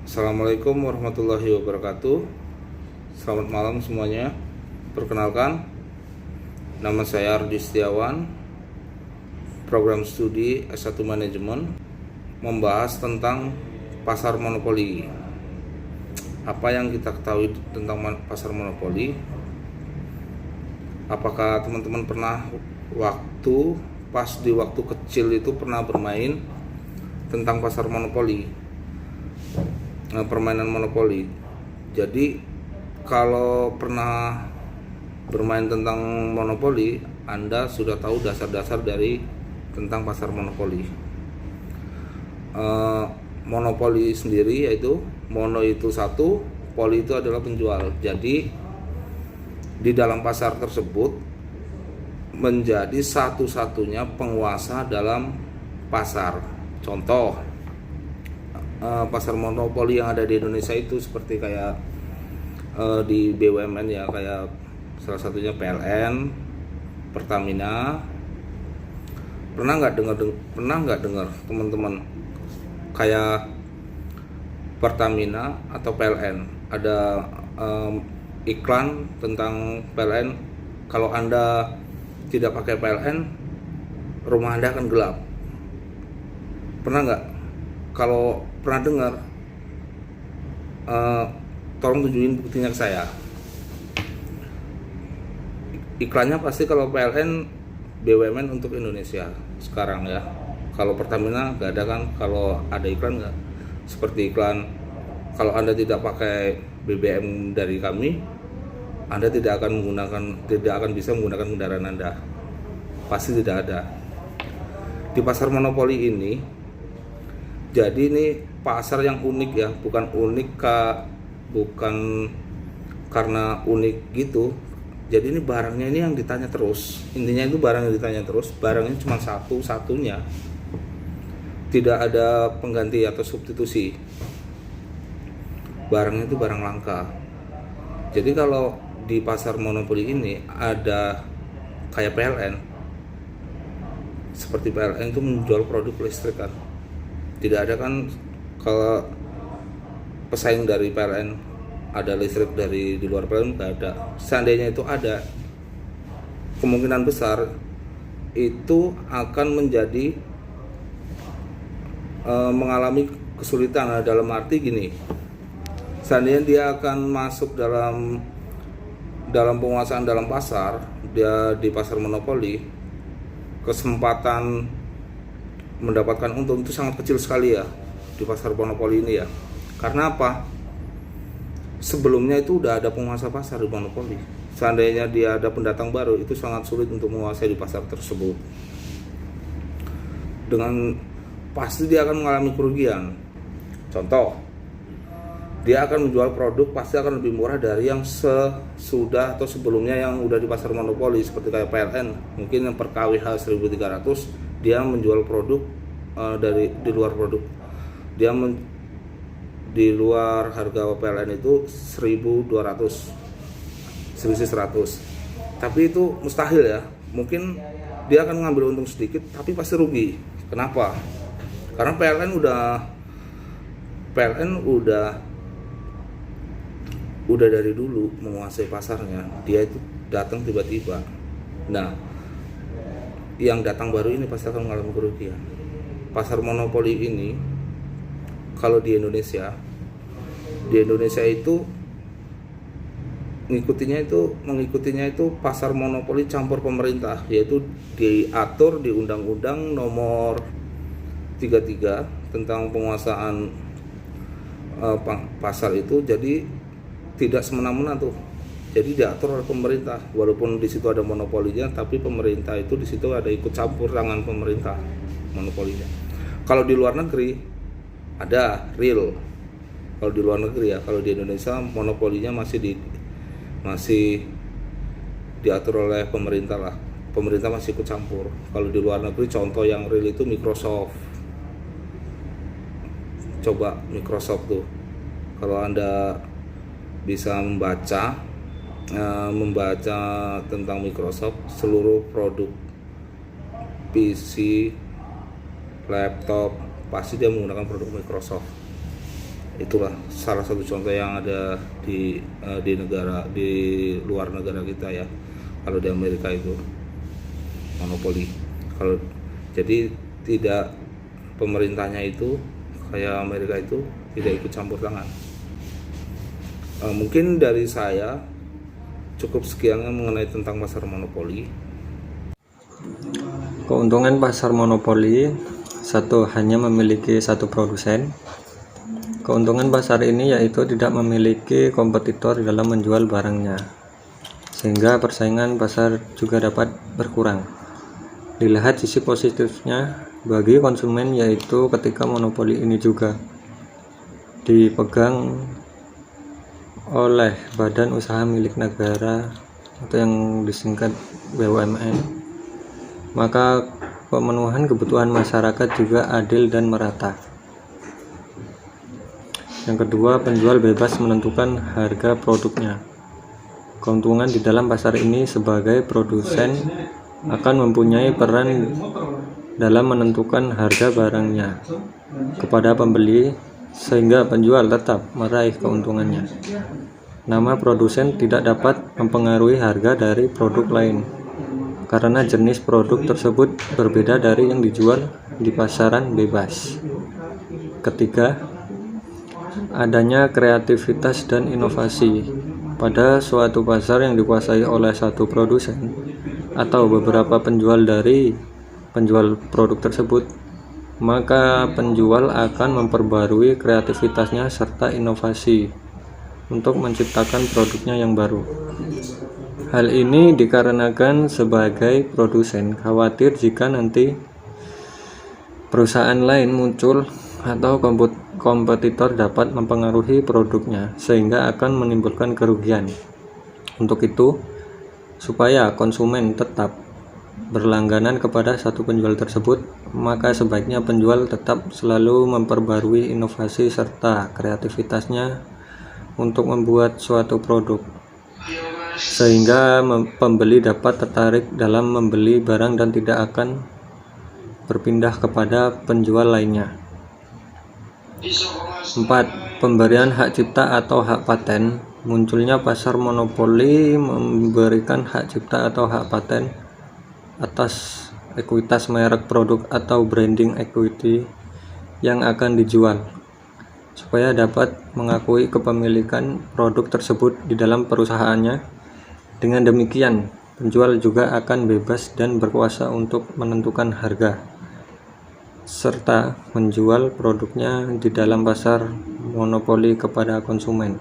Assalamualaikum warahmatullahi wabarakatuh. Selamat malam semuanya. Perkenalkan, nama saya Ardi Setiawan, program studi S1 Manajemen, membahas tentang pasar monopoli. Apa yang kita ketahui tentang pasar monopoli? Apakah teman-teman pernah di waktu kecil itu pernah bermain tentang pasar monopoli? Permainan monopoli. Jadi kalau pernah bermain tentang monopoli, Anda sudah tahu dasar-dasar dari tentang pasar monopoli. Monopoli sendiri yaitu mono itu satu, poli itu adalah penjual. Jadi di dalam pasar tersebut menjadi satu-satunya penguasa dalam pasar. Contoh, pasar monopoli yang ada di Indonesia itu seperti kayak di BUMN ya, kayak salah satunya PLN, Pertamina. Pernah nggak dengar teman-teman kayak Pertamina atau PLN ada iklan tentang PLN? Kalau Anda tidak pakai PLN, rumah Anda akan gelap. Pernah nggak? Kalau pernah dengar, tolong tunjukin buktinya ke saya. Iklannya pasti kalau PLN BUMN untuk Indonesia sekarang ya. Kalau Pertamina nggak ada kan? Kalau ada iklan nggak? Seperti iklan, kalau Anda tidak pakai BBM dari kami, Anda tidak akan bisa menggunakan kendaraan Anda. Pasti tidak ada. Di pasar monopoli ini, jadi ini pasar yang unik ya, bukan karena unik gitu. Jadi ini barangnya ini yang ditanya terus. Intinya itu barang yang ditanya terus, barangnya cuma satu-satunya. Tidak ada pengganti atau substitusi. Barangnya itu barang langka. Jadi kalau di pasar monopoli ini ada kayak PLN. Seperti PLN itu menjual produk listrik kan. Tidak ada kan kalau pesaing dari PLN ada listrik dari di luar PLN, nggak ada. Seandainya itu ada, kemungkinan besar itu akan menjadi mengalami kesulitan. Dalam arti gini, seandainya dia akan masuk dalam penguasaan dalam pasar, dia di pasar monopoli, kesempatan mendapatkan untung itu sangat kecil sekali ya di pasar monopoli ini ya. Karena apa? Sebelumnya itu udah ada penguasa pasar di monopoli. Seandainya dia ada pendatang baru, itu sangat sulit untuk menguasai di pasar tersebut. Pasti dia akan mengalami kerugian. Contoh, dia akan menjual produk pasti akan lebih murah dari yang sesudah atau sebelumnya yang udah di pasar monopoli. Seperti kayak PLN, mungkin yang per KWH 1.300, dia menjual produk di luar produk. Di luar harga PLN itu 1.200, 1.100. Tapi itu mustahil ya. Mungkin dia akan mengambil untung sedikit, tapi pasti rugi. Kenapa? Karena PLN udah dari dulu menguasai pasarnya. Dia itu datang tiba-tiba. Nah, yang datang baru ini pasti akan mengalami kerugian. Pasar monopoli ini kalau di Indonesia itu mengikutinya itu pasar monopoli campur pemerintah, yaitu diatur di Undang-Undang Nomor 33 tentang penguasaan pasar itu. Jadi tidak semena-mena tuh. Jadi diatur oleh pemerintah, walaupun di situ ada monopolinya, tapi pemerintah itu di situ ada ikut campur tangan pemerintah monopolinya. Kalau di luar negeri ada real. Kalau di luar negeri ya, kalau di Indonesia monopolinya masih diatur oleh pemerintah lah. Pemerintah masih ikut campur. Kalau di luar negeri contoh yang real itu Microsoft. Coba Microsoft tuh, kalau Anda bisa membaca tentang Microsoft, seluruh produk PC, laptop pasti dia menggunakan produk Microsoft. Itulah salah satu contoh yang ada di luar negara kita ya. Kalau di Amerika itu monopoli. Kalau jadi tidak, pemerintahnya itu kayak Amerika itu tidak ikut campur tangan. Mungkin dari saya cukup sekian mengenai tentang pasar monopoli. Keuntungan pasar monopoli: satu, hanya memiliki satu produsen. Keuntungan pasar ini yaitu tidak memiliki kompetitor dalam menjual barangnya, sehingga persaingan pasar juga dapat berkurang. Dilihat sisi positifnya bagi konsumen, yaitu ketika monopoli ini juga dipegang oleh badan usaha milik negara atau yang disingkat BUMN, maka pemenuhan kebutuhan masyarakat juga adil dan merata. Yang kedua, penjual bebas menentukan harga produknya. Keuntungan di dalam pasar ini sebagai produsen akan mempunyai peran dalam menentukan harga barangnya kepada pembeli, sehingga penjual tetap meraih keuntungannya. Nama produsen tidak dapat mempengaruhi harga dari produk lain, karena jenis produk tersebut berbeda dari yang dijual di pasaran bebas. Ketiga, adanya kreativitas dan inovasi. Pada suatu pasar yang dikuasai oleh satu produsen atau beberapa penjual dari penjual produk tersebut, maka penjual akan memperbarui kreativitasnya serta inovasi untuk menciptakan produknya yang baru. Hal ini dikarenakan sebagai produsen khawatir jika nanti perusahaan lain muncul atau kompetitor dapat mempengaruhi produknya, sehingga akan menimbulkan kerugian. Untuk itu, supaya konsumen tetap berlangganan kepada satu penjual tersebut, maka sebaiknya penjual tetap selalu memperbarui inovasi serta kreativitasnya untuk membuat suatu produk, sehingga pembeli dapat tertarik dalam membeli barang dan tidak akan berpindah kepada penjual lainnya. 4. Pemberian hak cipta atau hak paten. Munculnya pasar monopoli memberikan hak cipta atau hak paten atas ekuitas merek produk atau branding equity yang akan dijual, supaya dapat mengakui kepemilikan produk tersebut di dalam perusahaannya. Dengan demikian, penjual juga akan bebas dan berkuasa untuk menentukan harga serta menjual produknya di dalam pasar monopoli kepada konsumen.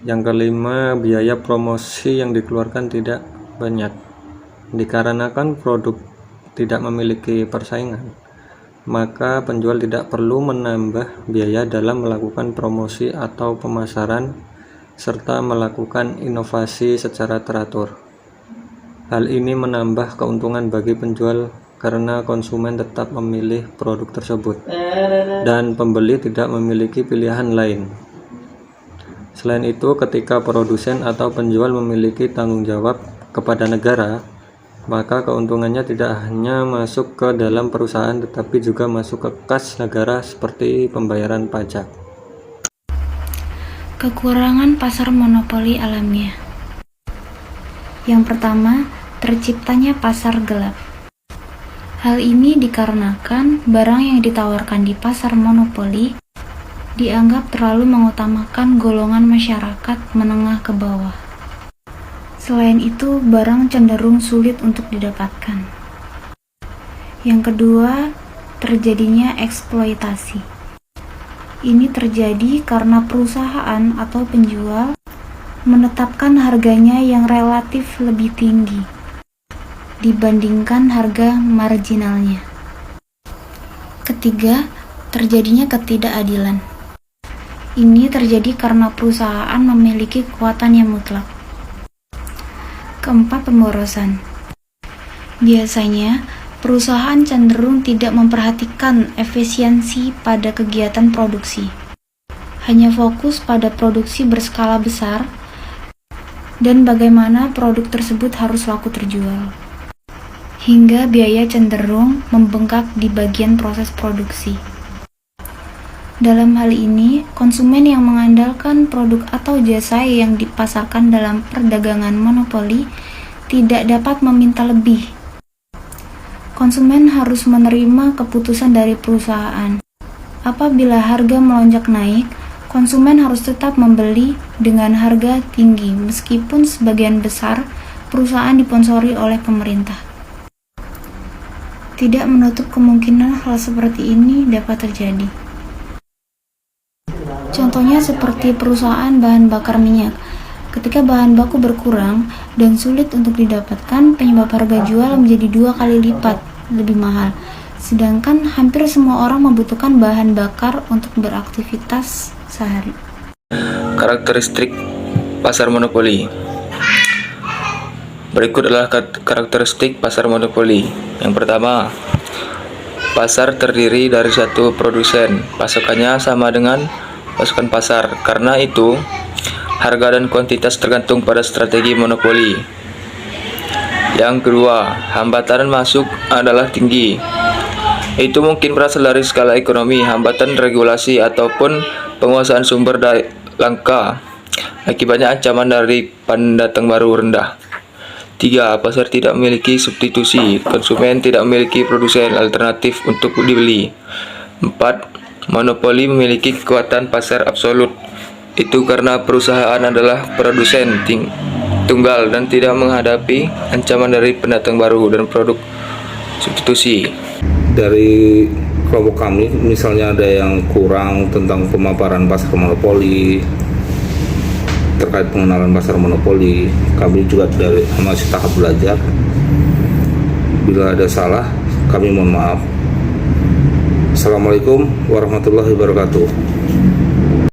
Yang kelima, biaya promosi yang dikeluarkan tidak banyak. Dikarenakan produk tidak memiliki persaingan, maka penjual tidak perlu menambah biaya dalam melakukan promosi atau pemasaran serta melakukan inovasi secara teratur. Hal ini menambah keuntungan bagi penjual karena konsumen tetap memilih produk tersebut dan pembeli tidak memiliki pilihan lain. Selain itu, ketika produsen atau penjual memiliki tanggung jawab kepada negara, maka keuntungannya tidak hanya masuk ke dalam perusahaan tetapi juga masuk ke kas negara seperti pembayaran pajak. Kekurangan pasar monopoli alamiah. Yang pertama, terciptanya pasar gelap. Hal ini dikarenakan barang yang ditawarkan di pasar monopoli dianggap terlalu mengutamakan golongan masyarakat menengah ke bawah. Selain itu, barang cenderung sulit untuk didapatkan. Yang kedua, terjadinya eksploitasi. Ini terjadi karena perusahaan atau penjual menetapkan harganya yang relatif lebih tinggi dibandingkan harga marginalnya. Ketiga, terjadinya ketidakadilan. Ini terjadi karena perusahaan memiliki kekuatan yang mutlak. Keempat, pemborosan. Biasanya, perusahaan cenderung tidak memperhatikan efisiensi pada kegiatan produksi. Hanya fokus pada produksi berskala besar dan bagaimana produk tersebut harus laku terjual, hingga biaya cenderung membengkak di bagian proses produksi. Dalam hal ini, konsumen yang mengandalkan produk atau jasa yang dipasarkan dalam perdagangan monopoli tidak dapat meminta lebih. Konsumen harus menerima keputusan dari perusahaan. Apabila harga melonjak naik, konsumen harus tetap membeli dengan harga tinggi meskipun sebagian besar perusahaan disponsori oleh pemerintah. Tidak menutup kemungkinan hal seperti ini dapat terjadi. Contohnya seperti perusahaan bahan bakar minyak. Ketika bahan baku berkurang dan sulit untuk didapatkan, penyebab harga jual menjadi 2 kali lipat lebih mahal. Sedangkan hampir semua orang membutuhkan bahan bakar untuk beraktivitas sehari. Karakteristik pasar monopoli. Berikut adalah karakteristik pasar monopoli. Yang pertama, pasar terdiri dari satu produsen. Pasokannya sama dengan pasokan pasar. Karena itu, harga dan kuantitas tergantung pada strategi monopoli. Yang kedua, hambatan masuk adalah tinggi. Itu mungkin berasal dari skala ekonomi, hambatan regulasi, ataupun penguasaan sumber daya langka. Akibatnya ancaman dari pendatang baru rendah. 3. Pasar tidak memiliki substitusi. Konsumen tidak memiliki produsen alternatif untuk dibeli. 4. Monopoli memiliki kekuatan pasar absolut. Itu karena perusahaan adalah produsen tunggal dan tidak menghadapi ancaman dari pendatang baru dan produk substitusi. Dari kelompok kami, misalnya ada yang kurang tentang pemaparan pasar monopoli, terkait pengenalan pasar monopoli, kami juga masih tahap belajar. Bila ada salah, kami mohon maaf. Assalamualaikum warahmatullahi wabarakatuh.